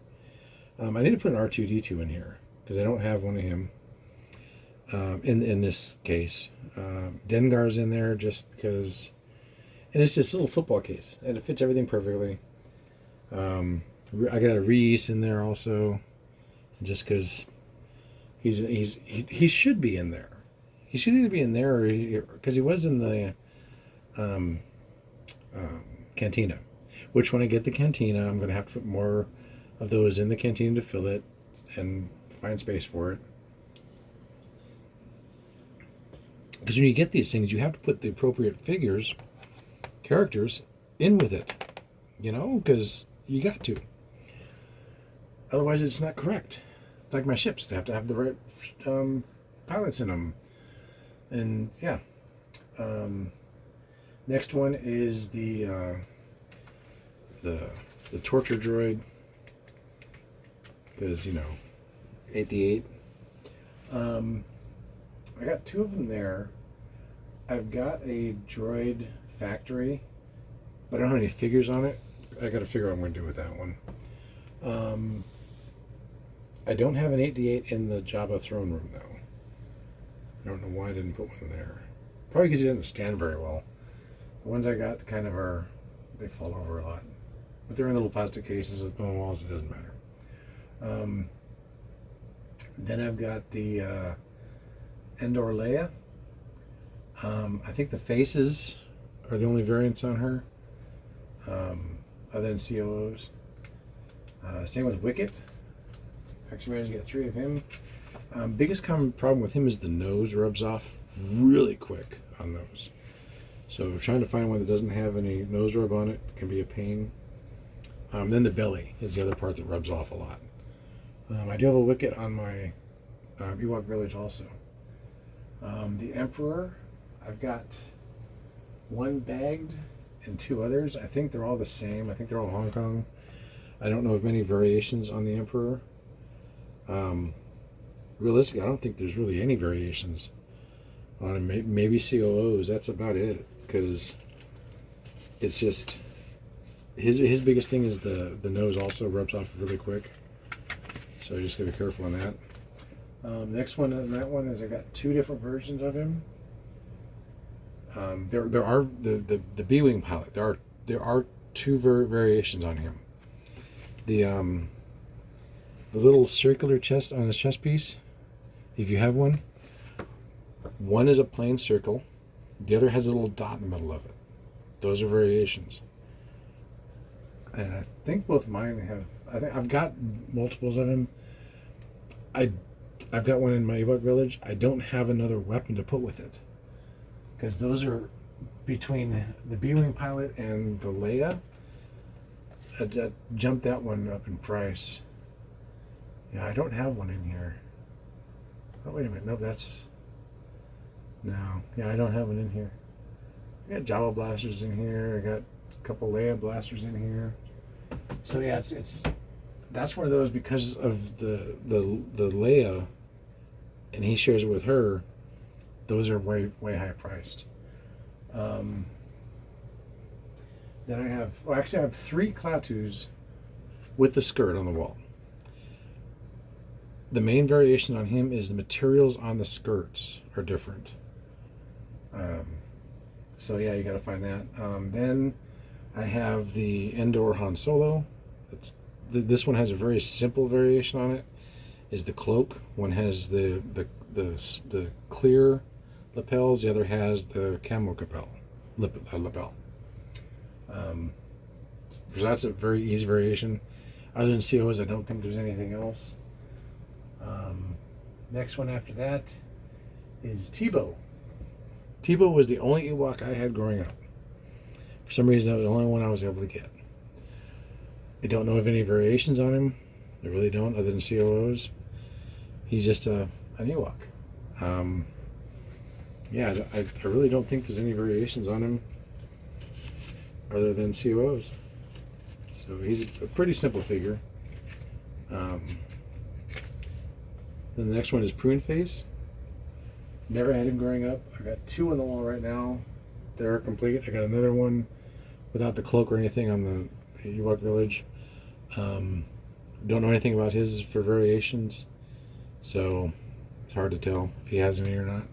I need to put an R2D2 in here because I don't have one of him in this case. Dengar's in there just because, and it's this little football case and it fits everything perfectly. I got a Reese in there also, just because he should be in there. He should either be in there or because he was in the cantina, which when I get the cantina, I'm going to have to put more of those in the cantina to fill it and find space for it. Because when you get these things, you have to put the appropriate characters in with it, because you got to. Otherwise, it's not correct. It's like my ships; they have to have the right pilots in them. And yeah, next one is the torture droid, because 88. I got two of them there. I've got a droid factory, but I don't have any figures on it. I got to figure out what I'm going to do with that one. I don't have an 88 in the Jabba throne room, though. I don't know why I didn't put one there. Probably because he didn't stand very well. The ones I got kind of they fall over a lot. But they're in little plastic cases with bone walls, it doesn't matter. Then I've got the Endor Leia. I think the faces are the only variants on her, other than COOs. Same with Wicket. Actually managed to get 3 of him. Biggest common problem with him is the nose rubs off really quick on those. So trying to find one that doesn't have any nose rub on it can be a pain. Then the belly is the other part that rubs off a lot. I do have a Wicket on my Ewok Village also. The Emperor, I've got one bagged and 2 others. I think they're all the same. I think they're all Hong Kong. I don't know of many variations on the Emperor. Realistically, I don't think there's really any variations on him. Maybe COOs. That's about it. Because it's just his biggest thing is the nose also rubs off really quick. So you just gotta be careful on that. Next one on that one is I got 2 different versions of him. There are the B-wing pilot. There are 2 variations on him. The little circular chest on his chest piece, if you have one is a plain circle. The other has a little dot in the middle of it. Those are variations. And I think both mine have. I think I've got multiples of him. I've got one in my Ewok Village. I don't have another weapon to put with it, because those are between the B-wing pilot and the Leia. I jumped that one up in price. Yeah, I don't have one in here. Oh, wait a minute. No, no. Yeah, I don't have one in here. I got Jawa blasters in here. I got a couple Leia blasters in here. So yeah, that's one of those, because of the Leia, and he shares it with her. Those are way high priced. Then I have 3 Klaatu's with the skirt on the wall. The main variation on him is the materials on the skirts are different. So yeah, you got to find that. Then I have the Endor Han Solo. This one has a very simple variation on it. Is the cloak. One has the clear lapels. The other has the camo lapel. So that's a very easy variation. Other than COs, I don't think there's anything else. Next one after that is Tebow. Tebow was the only Ewok I had growing up. For some reason, that was the only one I was able to get. I don't know of any variations on him. I really don't, other than COOs. He's just a an Ewok. Yeah, I really don't think there's any variations on him other than COOs. So he's a pretty simple figure. Then the next one is Prune Face. Never had him growing up. I got 2 on the wall right now that are complete. I got another one without the cloak or anything on the Ewok Village. Don't know anything about his for variations, so it's hard to tell if he has any or not.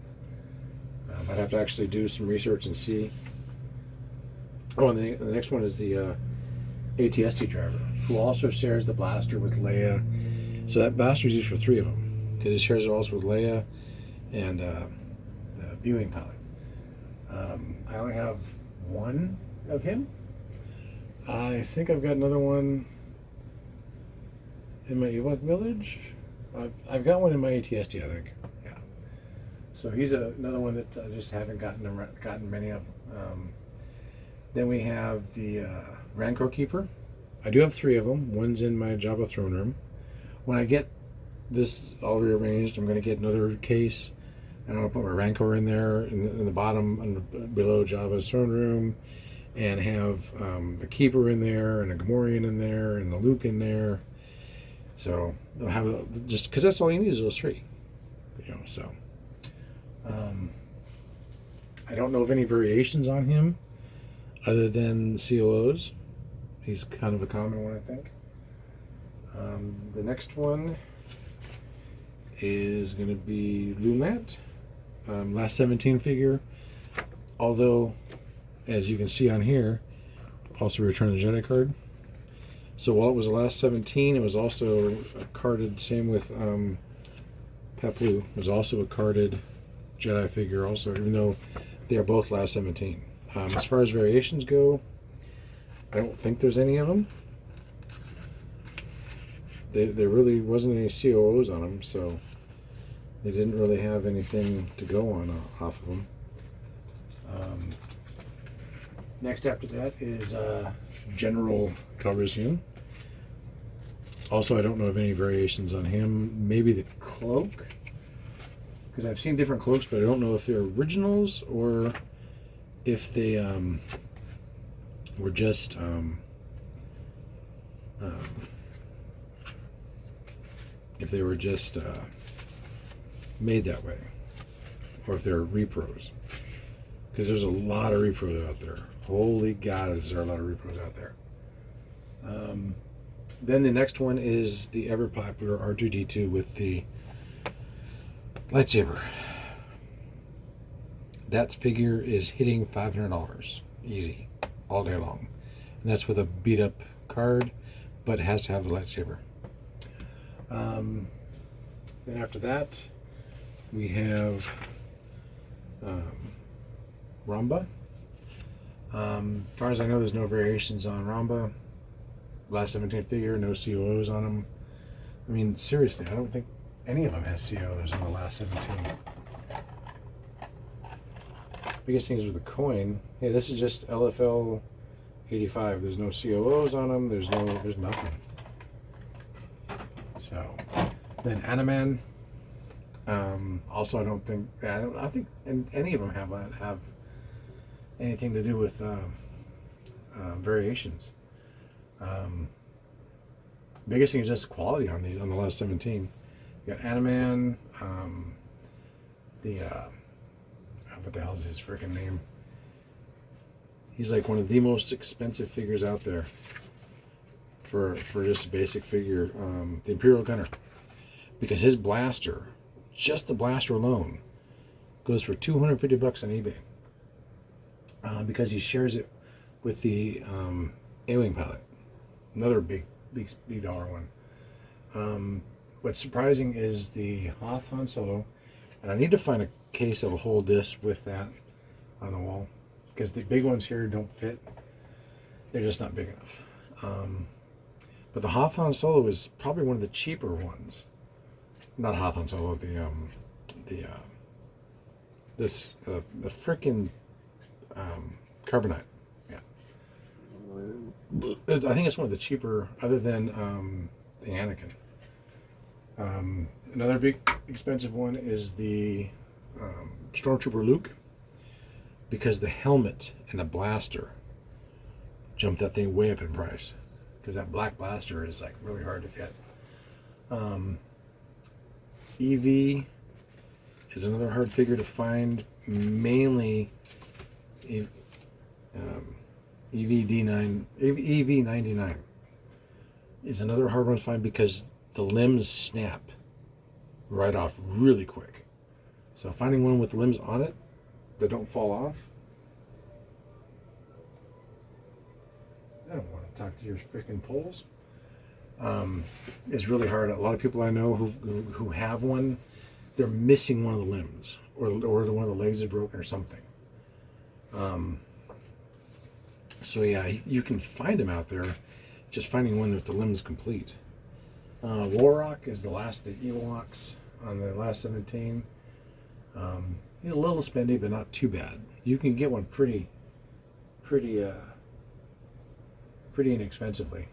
I'd have to actually do some research and see. Oh, and the next one is the ATST driver, who also shares the blaster with Leia. So that blaster is used for 3 of them, because he shares it also with Leia and the viewing pilot. I only have 1 of him. I think I've got another one in my Ewok Village. I've got one in my ATST, I think. Yeah. So he's another one that I just haven't gotten many of. Then we have the Rancor Keeper. I do have 3 of them. One's in my Jabba throne room. When I get this all rearranged, I'm going to get another case. I'm going to put my Rancor in there in the bottom below Jabba's throne room, and have the Keeper in there, and a Gamorrean in there, and the Luke in there. So I'll have just because that's all you need is those 3. So I don't know of any variations on him other than COOs. He's kind of a common one, I think. The next one is going to be Lumat, last 17 figure. Although, as you can see on here, also Return of the Jedi card. So while it was the last 17, it was also a carded. Same with Peplu. It was also a carded Jedi figure, also, even though they are both last 17. As far as variations go, I don't think there's any of them. There really wasn't any COOs on them, so they didn't really have anything to go on off of them. Next after that is General Calrissian. Also, I don't know of any variations on him. Maybe the cloak, because I've seen different cloaks, but I don't know if they're originals or if they were just made that way, or if they're repros. Because there's a lot of repros out there. Holy God, is there a lot of repros out there. Then the next one is the ever popular R2-D2 with the lightsaber. That figure is hitting $500 easy all day long, and that's with a beat up card, but it has to have the lightsaber. Then after that, we have Ramba. As far as I know, there's no variations on Ramba. Last 17 figure, no COOs on them. I mean, seriously, I don't think any of them has COOs in the last 17. Biggest thing is with the coin. Yeah, this is just LFL 85. There's no COOs on them. There's nothing. So then Animan. Also, I don't think any of them have anything to do with variations. Biggest thing is just quality on these on the last 17. You got Animan, what the hell is his freaking name? He's like one of the most expensive figures out there for just a basic figure. The Imperial Gunner, because his blaster, just the blaster alone, goes for $250 on eBay. Because he shares it with the A-Wing pilot, another big dollar one. What's surprising is the Hoth Han Solo, and I need to find a case that'll hold this with that on the wall, because the big ones here don't fit. They're just not big enough. But the Hoth Han Solo is probably one of the cheaper ones. Not Hoth Han Solo, the frickin' Carbonite. Yeah. I think it's one of the cheaper, other than the Anakin. Another big expensive one is the Stormtrooper Luke, because the helmet and the blaster jumped that thing way up in price, because that black blaster is like really hard to get. EV is another hard figure to find, mainly EV99 is another hard one to find because the limbs snap right off really quick. So finding one with limbs on it that don't fall off. I don't want to talk to your freaking poles. Is really hard. A lot of people I know who have one, they're missing one of the limbs, or one of the legs is broken or something. So yeah, you can find them out there. Just finding one with the limbs complete. Warrock is the last of the Ewoks on the last 17. He's a little spendy, but not too bad. You can get one pretty inexpensively.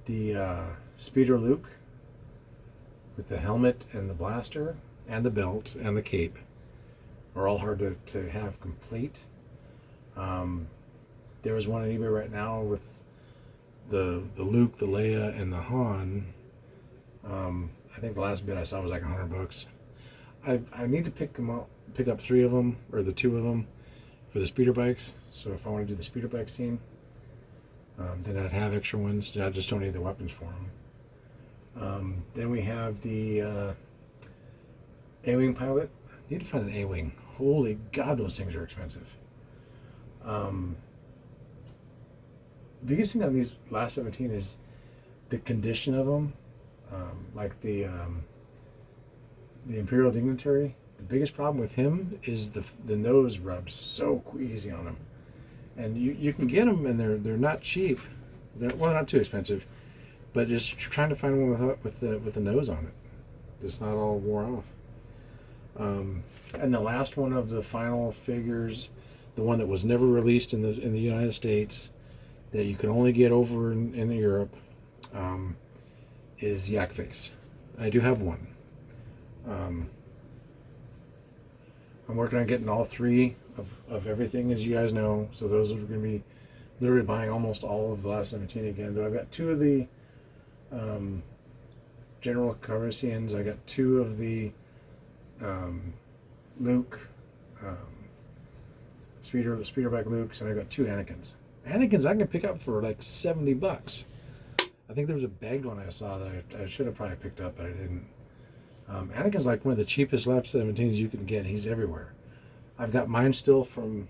The Speeder Luke with the helmet and the blaster and the belt and the cape are all hard to have complete. There was one on eBay right now with the Luke, the Leia, and the Han. I think the last bid I saw was like $100. I need to pick up 3 of them, or the 2 of them, for the speeder bikes. So if I want to do the speeder bike scene, then I'd have extra ones. I just don't need the weapons for them. Then we have the A-Wing pilot. Need to find an A-Wing. Holy God, those things are expensive. The biggest thing on these last 17 is the condition of them. Like the Imperial Dignitary. The biggest problem with him is the nose rubbed so easy on him. And you can get them, and they're not cheap. They're not too expensive, but just trying to find one with the nose on it. It's not all wore off. And the last one of the final figures, the one that was never released in the United States, that you can only get over in Europe, is Yak Face. I do have one. I'm working on getting all 3 of everything, as you guys know. So those are going to be literally buying almost all of the last 17 again. But I've got 2 of the General Calrissians. I got 2 of the Luke, speederback Lukes, and I got 2 Anakins. Anakins I can pick up for like $70. I think there was a bagged one I saw that I should have probably picked up, but I didn't. Anakin's like one of the cheapest left 17s you can get. He's everywhere. I've got mine still from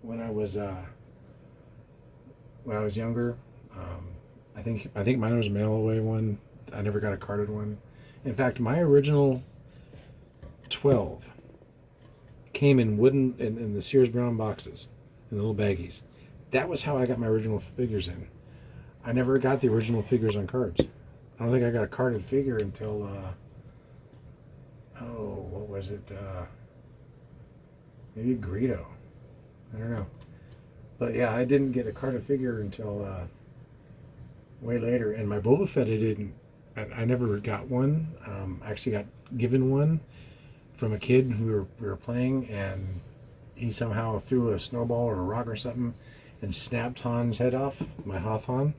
when I was younger. I think mine was a mail away one. I never got a carded one. In fact, my original 12 came in wooden in the Sears brown boxes, in the little baggies. That was how I got my original figures in. I never got the original figures on cards. I don't think I got a carded figure until what was it? Maybe Greedo. I don't know. But yeah, I didn't get a carded figure until way later. And my Boba Fett, I never got one. I actually got given one from a kid who we were playing, and he somehow threw a snowball or a rock or something and snapped Han's head off, my Hoth Han.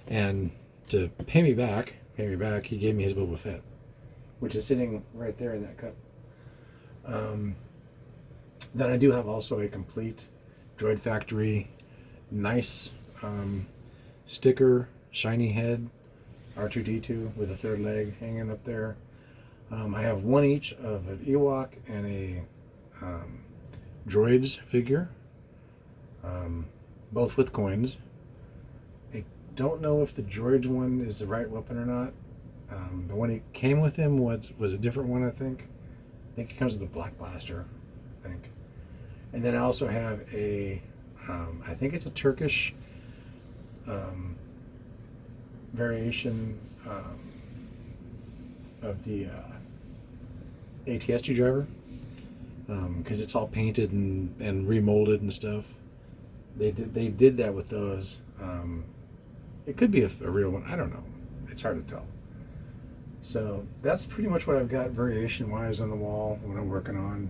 And to pay me back, he gave me his Boba Fett, which is sitting right there in that cup. Then I do have also a complete Droid Factory, nice sticker, shiny head, R2-D2 with a 3rd leg hanging up there. I have 1 each of an Ewok and a Droids figure, both with coins. I don't know if the Droids one is the right weapon or not. The one he came with him was a different one, I think. I think it comes with a black blaster, I think. And then I also have I think it's a Turkish variation of the ATST driver, because it's all painted and remolded and stuff. They did that with those. It could be a real one. I don't know. It's hard to tell. So that's pretty much what I've got variation-wise on the wall, what I'm working on.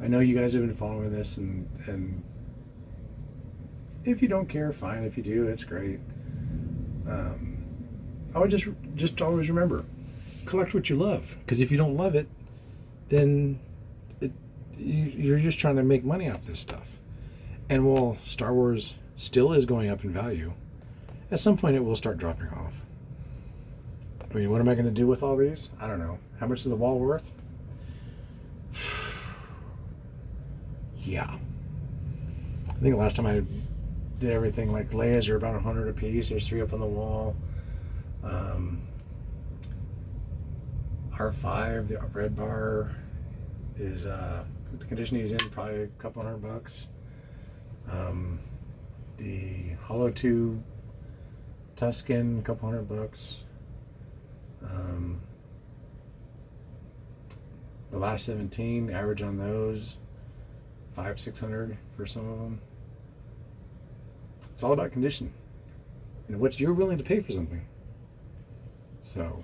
I know you guys have been following this, and if you don't care, fine. If you do, it's great. I would just always remember, collect what you love. Because if you don't love it, then you're just trying to make money off this stuff. And while Star Wars still is going up in value, at some point it will start dropping off. I mean, what am I going to do with all these? I don't know. How much is the wall worth? Yeah. I think the last time I did everything, like Leia's are about 100 a piece. There's 3 up on the wall. R5, the red bar is the condition he's in, probably a couple $100. The Hollow Tube Tuscan, a couple $100. The last 17, average on those, 500-600 for some of them. It's all about condition and what you're willing to pay for something. So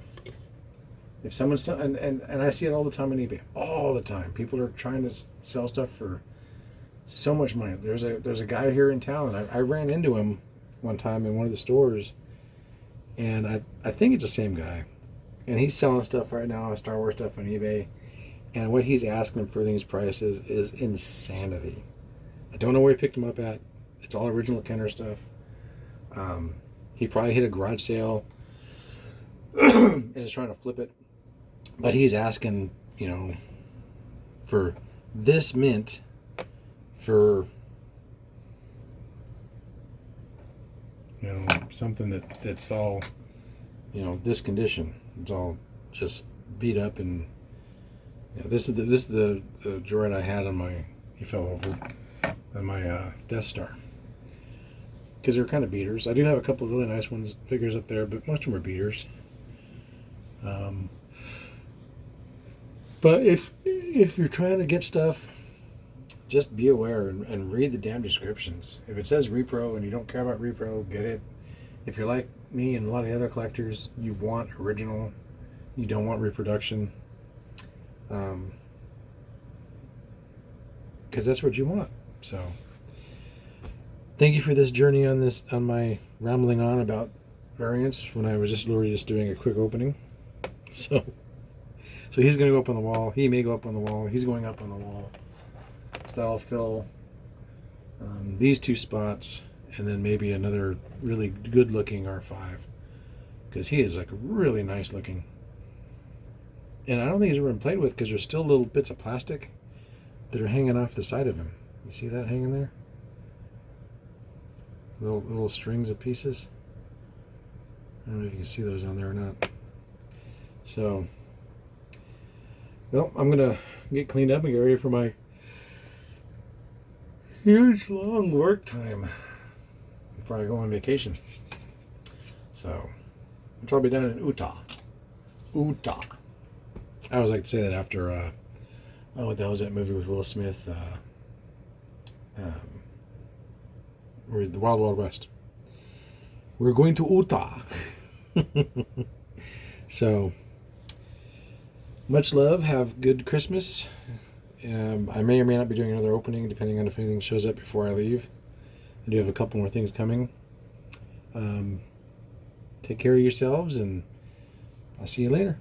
if someone's and I see it all the time on eBay, all the time. People are trying to sell stuff for so much money. There's a guy here in town, and I ran into him one time in one of the stores, and I think it's the same guy, and he's selling stuff right now, Star Wars stuff on eBay, and what he's asking for these prices is insanity. I don't know where he picked them up at. It's all original Kenner stuff. He probably hit a garage sale and is trying to flip it. But he's asking, for this mint for, something that's all, this condition. It's all just beat up, and this is the droid I had on my, he fell over on my Death Star. Because they're kind of beaters. I do have a couple of really nice figures up there, but most of them are beaters. But if you're trying to get stuff, just be aware and read the damn descriptions. If it says repro and you don't care about repro, get it. If you're like me and a lot of the other collectors, you want original, you don't want reproduction, because that's what you want. So thank you for this journey on my rambling on about variants when I was just literally just doing a quick opening. So he's going to go up on the wall. He may go up on the wall. He's going up on the wall. So that'll fill these 2 spots, and then maybe another really good looking R5, because he is like really nice looking. And I don't think he's ever been played with, because there's still little bits of plastic that are hanging off the side of him. You see that hanging there? Little strings of pieces. I don't know if you can see those on there or not. So, well, I'm gonna get cleaned up and get ready for my huge long work time before I go on vacation. So, I'll be down in Utah. I always like to say that after what the hell was that movie with Will Smith? The Wild Wild West. We're going to Utah. So, much love. Have good Christmas. I may or may not be doing another opening, depending on if anything shows up before I leave. I do have a couple more things coming. Take care of yourselves, and I'll see you later.